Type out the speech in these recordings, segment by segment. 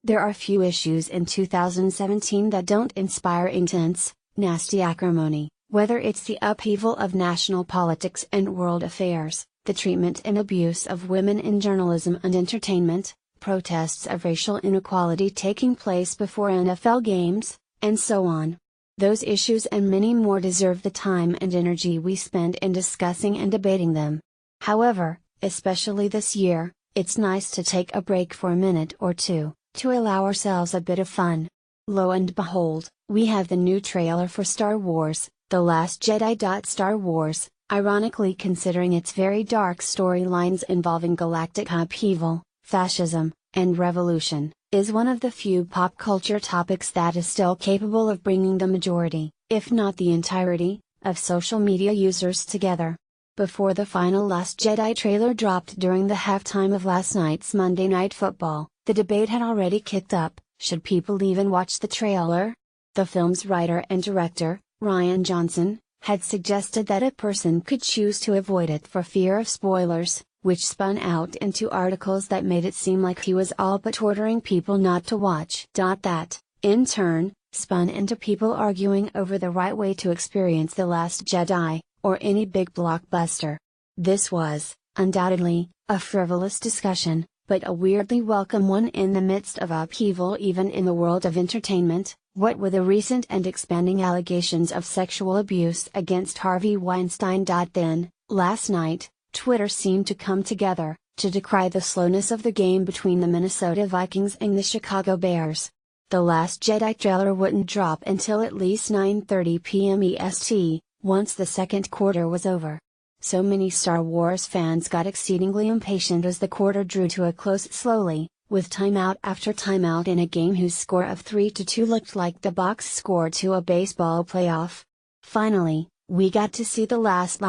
There are few issues in 2017 that don't inspire intense, nasty acrimony, whether it's the upheaval of national politics and world affairs, the treatment and abuse of women in journalism and entertainment, protests of racial inequality taking place before NFL games, and so on. Those issues and many more deserve the time and energy we spend in discussing and debating them. However, especially this year, it's nice to take a break for a minute or two, to allow ourselves a bit of fun. Lo and behold, we have the new trailer for Star Wars, The Last Jedi. Star Wars, ironically considering its very dark storylines involving galactic upheaval, fascism, and revolution, is one of the few pop culture topics that is still capable of bringing the majority, if not the entirety, of social media users together. Before the final Last Jedi trailer dropped during the halftime of last night's Monday Night Football, the debate had already kicked up: should people even watch the trailer? The film's writer and director, Rian Johnson, had suggested that a person could choose to avoid it for fear of spoilers, which spun out into articles that made it seem like he was all but ordering people not to watch. That, in turn, spun into people arguing over the right way to experience The Last Jedi, or any big blockbuster. This was, undoubtedly, a frivolous discussion, but a weirdly welcome one in the midst of upheaval even in the world of entertainment. What with the recent and expanding allegations of sexual abuse against Harvey Weinstein. Then, last night, Twitter seemed to come together, to decry the slowness of the game between the Minnesota Vikings and the Chicago Bears. The Last Jedi trailer wouldn't drop until at least 9:30 p.m. EST, once the second quarter was over. So many Star Wars fans got exceedingly impatient as the quarter drew to a close slowly, with timeout after timeout in a game whose score of 3-2 looked like the box score to a baseball playoff. Finally, we got to see the Last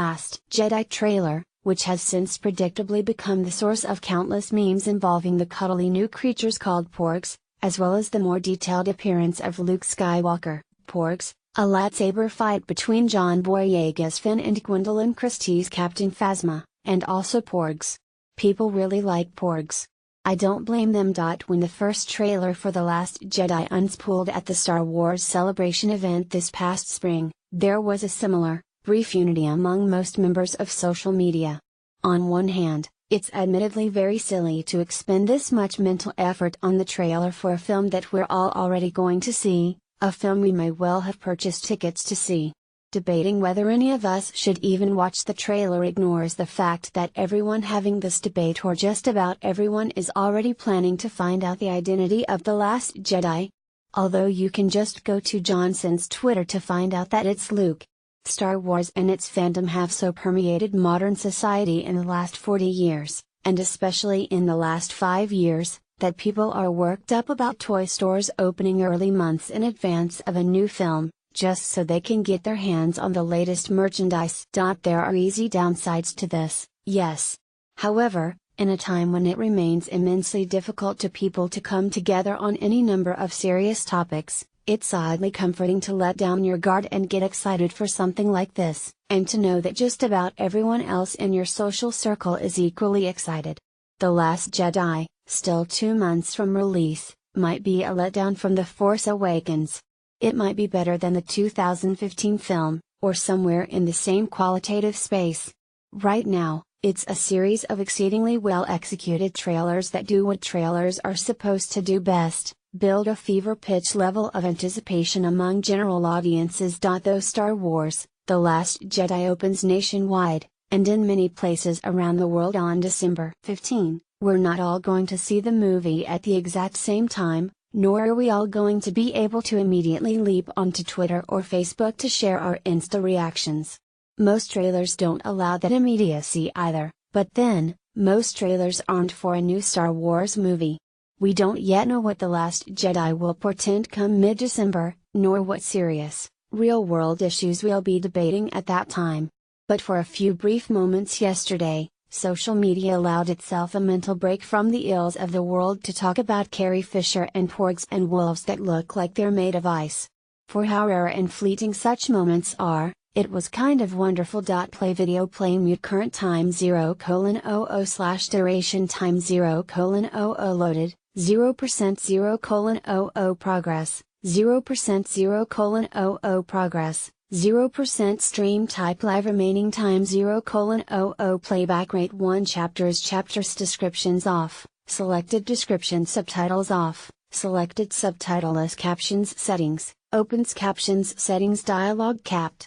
Jedi trailer, which has since predictably become the source of countless memes involving the cuddly new creatures called porgs, as well as the more detailed appearance of Luke Skywalker, porgs, a lightsaber fight between John Boyega's Finn and Gwendolyn Christie's Captain Phasma, and also porgs. People really like porgs. I don't blame them. When the first trailer for The Last Jedi unspooled at the Star Wars Celebration event this past spring, there was a similar, brief unity among most members of social media. On one hand, it's admittedly very silly to expend this much mental effort on the trailer for a film that we're all already going to see, a film we may well have purchased tickets to see. Debating whether any of us should even watch the trailer ignores the fact that everyone having this debate, or just about everyone, is already planning to find out the identity of The Last Jedi. Although you can just go to Johnson's Twitter to find out that it's Luke. Star Wars and its fandom have so permeated modern society in the last 40 years, and especially in the last 5 years, that people are worked up about toy stores opening early months in advance of a new film, just so they can get their hands on the latest merchandise. There are easy downsides to this, yes. However, in a time when it remains immensely difficult to people to come together on any number of serious topics, it's oddly comforting to let down your guard and get excited for something like this, and to know that just about everyone else in your social circle is equally excited. The Last Jedi, still 2 months from release, might be a letdown from The Force Awakens. It might be better than the 2015 film, or somewhere in the same qualitative space. Right now, it's a series of exceedingly well-executed trailers that do what trailers are supposed to do best: build a fever-pitch level of anticipation among general audiences. Though Star Wars, The Last Jedi opens nationwide, and in many places around the world on December 15, we're not all going to see the movie at the exact same time, nor are we all going to be able to immediately leap onto Twitter or Facebook to share our Insta reactions. Most trailers don't allow that immediacy either, but then, most trailers aren't for a new Star Wars movie. We don't yet know what The Last Jedi will portend come mid-December, nor what serious, real-world issues we'll be debating at that time. But for a few brief moments yesterday, social media allowed itself a mental break from the ills of the world to talk about Carrie Fisher and porgs and wolves that look like they're made of ice. For how rare and fleeting such moments are, it was kind of wonderful. Play video, play mute, current time 0:00/duration time 0:00 loaded, 0% 0:00 progress, 0% 0:00 progress, 0% stream type live remaining time 0:00 playback rate 1 chapters descriptions off, selected description subtitles off, selected subtitleless captions settings, opens captions settings dialog capped.